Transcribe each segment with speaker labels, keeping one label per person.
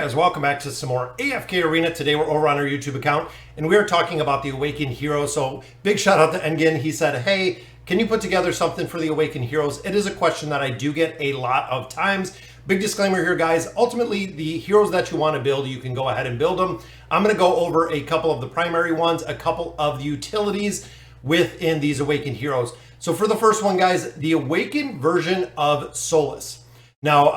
Speaker 1: Guys, welcome back to some more AFK Arena. Today we're over on our YouTube account and we're talking about the Awakened Heroes. So big shout out to Engin. He said, hey, can you put together something for the Awakened Heroes? It is a question that I do get a lot of times. Big disclaimer here, guys. Ultimately, the heroes that you want to build, you can go ahead and build them. I'm going to go over a couple of the primary ones, a couple of the utilities within these Awakened Heroes. So for the first one, guys, the Awakened version of Solise. Now,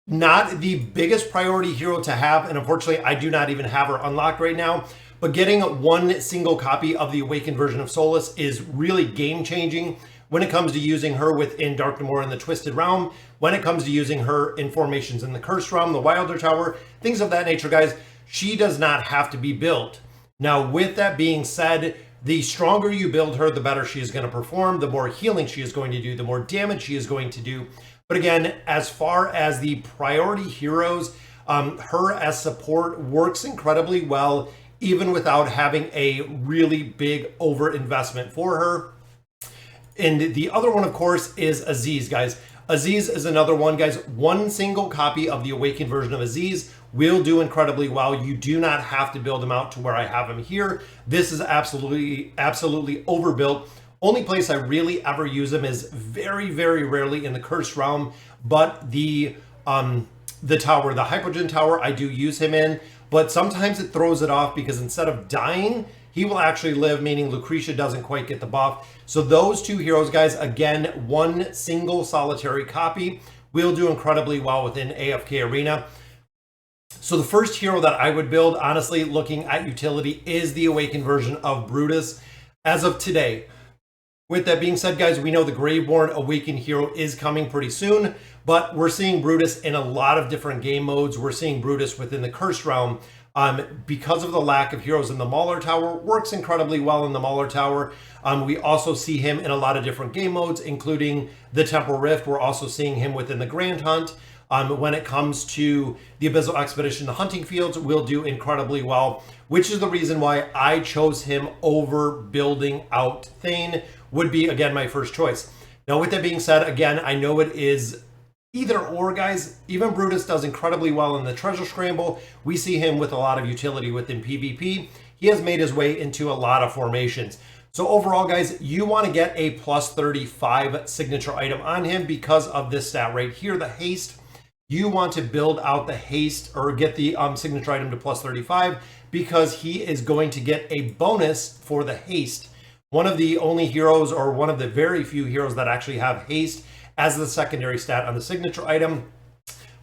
Speaker 1: not the biggest priority hero to have, and unfortunately I do not even have her unlocked right now, but getting one single copy of the Awakened version of Solise is really game changing when it comes to using her within Darknamore in the Twisted Realm, when it comes to using her in formations in the Cursed Realm, the Wilder Tower, things of that nature, guys. She does not have to be built. Now, with that being said, the stronger you build her, the better she is going to perform, the more healing she is going to do, the more damage she is going to do. But again, as far as the priority heroes, her as support works incredibly well, even without having a really big over investment for her. And the other one, of course, is Ezizh, guys. Ezizh is another one, guys. One single copy of the Awakened version of Ezizh will do incredibly well. You do not have to build him out to where I have him here. This is absolutely overbuilt. Only place I really ever use him is very, very rarely in the Cursed Realm, but the tower, the Hypogean Tower, I do use him in, but sometimes it throws it off because instead of dying, he will actually live, meaning Lucretia doesn't quite get the buff. So those two heroes, guys, again, one single solitary copy will do incredibly well within AFK Arena. So the first hero that I would build, honestly, looking at utility, is the Awakened version of Brutus as of today. With that being said, guys, we know the Graveborn Awakened hero is coming pretty soon, but we're seeing Brutus in a lot of different game modes. We're seeing Brutus within the Cursed Realm. Because of the lack of heroes in the Mauler Tower, works incredibly well in the Mauler Tower. We also see him in a lot of different game modes, including the Temporal Rift. We're also seeing him within the Grand Hunt. When it comes to the Abyssal Expedition, the Hunting Fields will do incredibly well, which is the reason why I chose him over building out Thane. Would be, again, my first choice. Now, with that being said, again, I know it is either or, guys. Even Brutus does incredibly well in the Treasure Scramble. We see him with a lot of utility within PvP. He has made his way into a lot of formations. So overall, guys, you want to get a plus 35 signature item on him because of this stat right here, the haste. You want to build out the haste or get the signature item to plus 35 because he is going to get a bonus for the haste. One of the only heroes, or one of the very few heroes that actually have haste as the secondary stat on the signature item.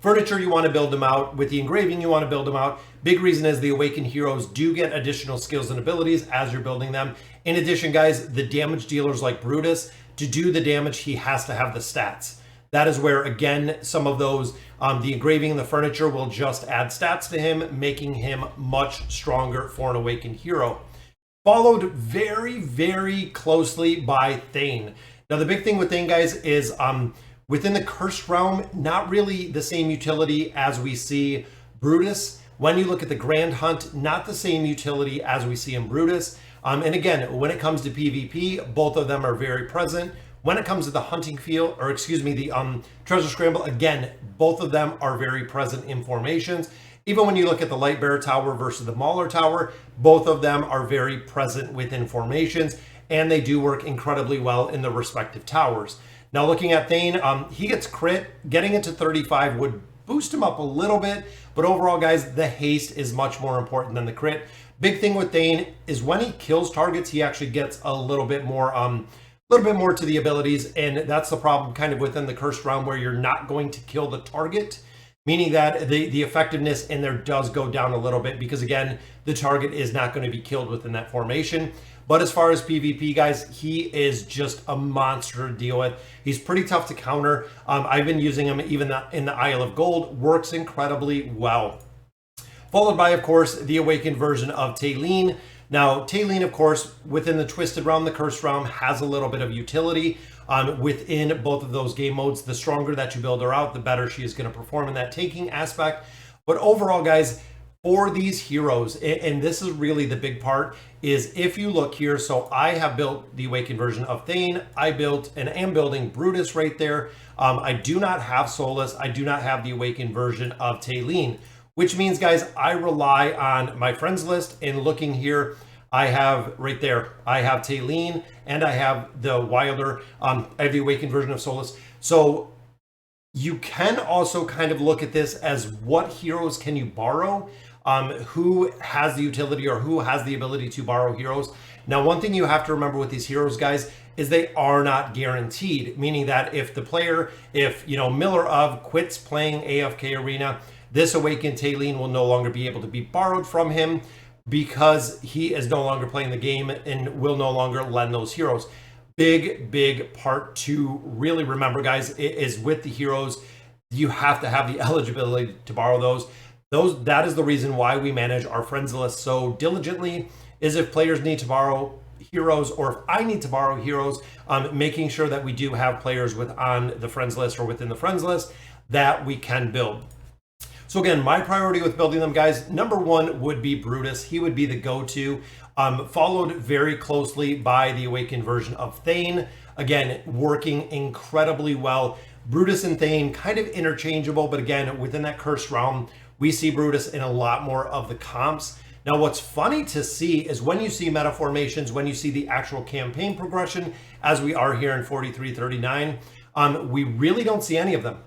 Speaker 1: Furniture, you want to build them out. With the engraving, you want to build them out. Big reason is the Awakened heroes do get additional skills and abilities as you're building them. In addition, guys, the damage dealers like Brutus, to do the damage, he has to have the stats. That is where, again, some of those, the engraving and the furniture will just add stats to him, making him much stronger for an Awakened hero. Followed very, very closely by Thane. Now, the big thing with Thane, guys, is within the Cursed Realm, not really the same utility as we see Brutus. When you look at the Grand Hunt, not the same utility as we see in Brutus. And again, when it comes to PvP, both of them are very present. When it comes to the Hunting Field, or excuse me, the Treasure Scramble, again, both of them are very present in formations. Even when you look at the Lightbearer Tower versus the Mauler Tower, both of them are very present within formations, and they do work incredibly well in the respective towers. Now, looking at Thane, he gets crit. Getting it to 35 would boost him up a little bit, but overall, guys, the haste is much more important than the crit. Big thing with Thane is when he kills targets, he actually gets a little bit more to the abilities, and that's the problem kind of within the Cursed Realm where you're not going to kill the target. Meaning that the effectiveness in there does go down a little bit because, again, the target is not going to be killed within that formation. But as far as PvP, guys, he is just a monster to deal with. He's pretty tough to counter. I've been using him even in the Isle of Gold. Works incredibly well. Followed by, of course, the Awakened version of Thane. Now, Thane, of course, within the Twisted Realm, the Cursed Realm, has a little bit of utility. Within both of those game modes, the stronger that you build her out, the better she is going to perform in that taking aspect. But overall, guys, for these heroes, and this is really the big part, is if you look here, so I have built the Awakened version of Thane. I built and am building Brutus right there. I do not have Solise. I do not have the Awakened version of Thane. which means, guys, I rely on my friends list. And looking here, I have right there, I have Thane and I have the Wilder. I have the awakened version of Solise. So you can also kind of look at this as what heroes can you borrow, who has the utility or who has the ability to borrow heroes. Now, one thing you have to remember with these heroes, guys, is they are not guaranteed, meaning that if the player, if Miller of quits playing AFK Arena, this awakened Thane will no longer be able to be borrowed from him because he is no longer playing the game and will no longer lend those heroes. Big part to really remember, guys, is with the heroes, you have to have the eligibility to borrow those. That is the reason why we manage our friends list so diligently, is if players need to borrow heroes or if I need to borrow heroes, making sure that we do have players on the friends list or within the friends list that we can build. So again, my priority with building them, guys, number one would be Brutus. He would be the go-to, followed very closely by the awakened version of Thane. Again, working incredibly well. Brutus and Thane kind of interchangeable, but again, within that cursed realm, we see Brutus in a lot more of the comps. Now, what's funny to see is when you see meta formations, when you see the actual campaign progression, as we are here in 4339, we really don't see any of them.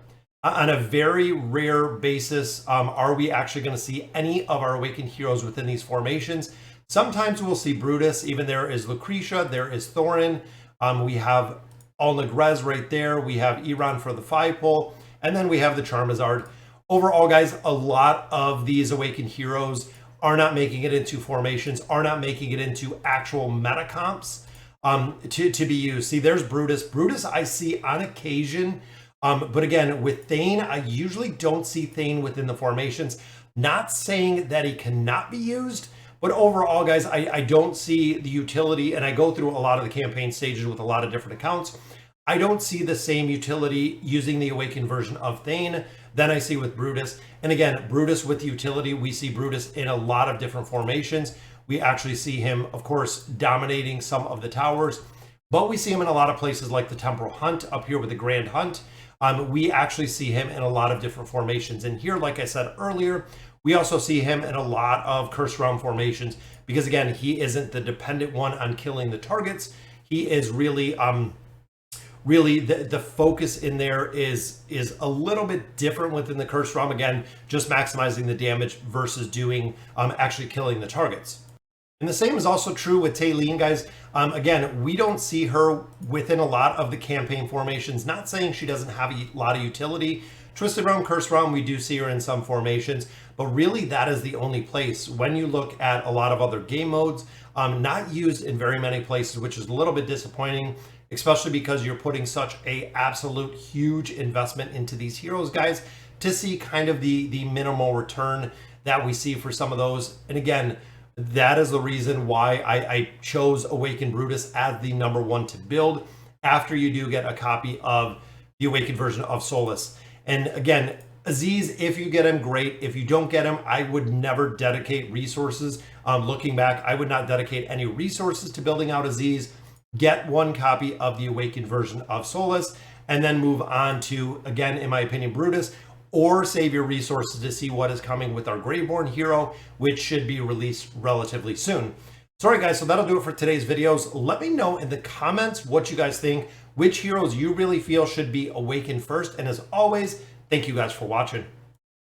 Speaker 1: On a very rare basis, are we actually going to see any of our awakened heroes within these formations? Sometimes we'll see Brutus. Even there is Lucretia, there is Thorin. We have Alnagrez right there. We have Iran for the 5-pull, and then we have the Charmazard. Overall, guys, a lot of these awakened heroes are not making it into formations, are not making it into actual meta comps to be used. See, there's Brutus. Brutus I see on occasion. But again, with Thane, I usually don't see Thane within the formations. Not saying that he cannot be used, but overall, guys, I don't see the utility, and I go through a lot of the campaign stages with a lot of different accounts. I don't see the same utility using the awakened version of Thane than I see with Brutus. And again, Brutus with utility, we see Brutus in a lot of different formations. We actually see him, of course, dominating some of the towers, but we see him in a lot of places like the Temporal Hunt up here with the Grand Hunt. We actually see him in a lot of different formations. And here, like I said earlier, we also see him in a lot of Cursed Realm formations because, again, he isn't the dependent one on killing the targets. He is really, really the focus in there is a little bit different within the Cursed Realm. Again, just maximizing the damage versus doing actually killing the targets. And the same is also true with Thane, guys. Again, we don't see her within a lot of the campaign formations. Not saying she doesn't have a lot of utility. Twisted Realm, Cursed Realm, we do see her in some formations, but really that is the only place. When you look at a lot of other game modes, not used in very many places, which is a little bit disappointing, especially because you're putting such a absolute huge investment into these heroes, guys, to see kind of the minimal return that we see for some of those. And again, that is the reason why I chose Awakened Brutus as the number one to build after you do get a copy of the Awakened version of Solise. And again, Ezizh, if you get him, great. If you don't get him, I would never dedicate resources. Looking back, I would not dedicate any resources to building out Ezizh. Get one copy of the Awakened version of Solise and then move on to, again, in my opinion, Brutus, or save your resources to see what is coming with our Graveborn hero, which should be released relatively soon. Sorry, guys, so that'll do it for today's videos. Let me know in the comments what you guys think, which heroes you really feel should be awakened first. And as always, thank you guys for watching.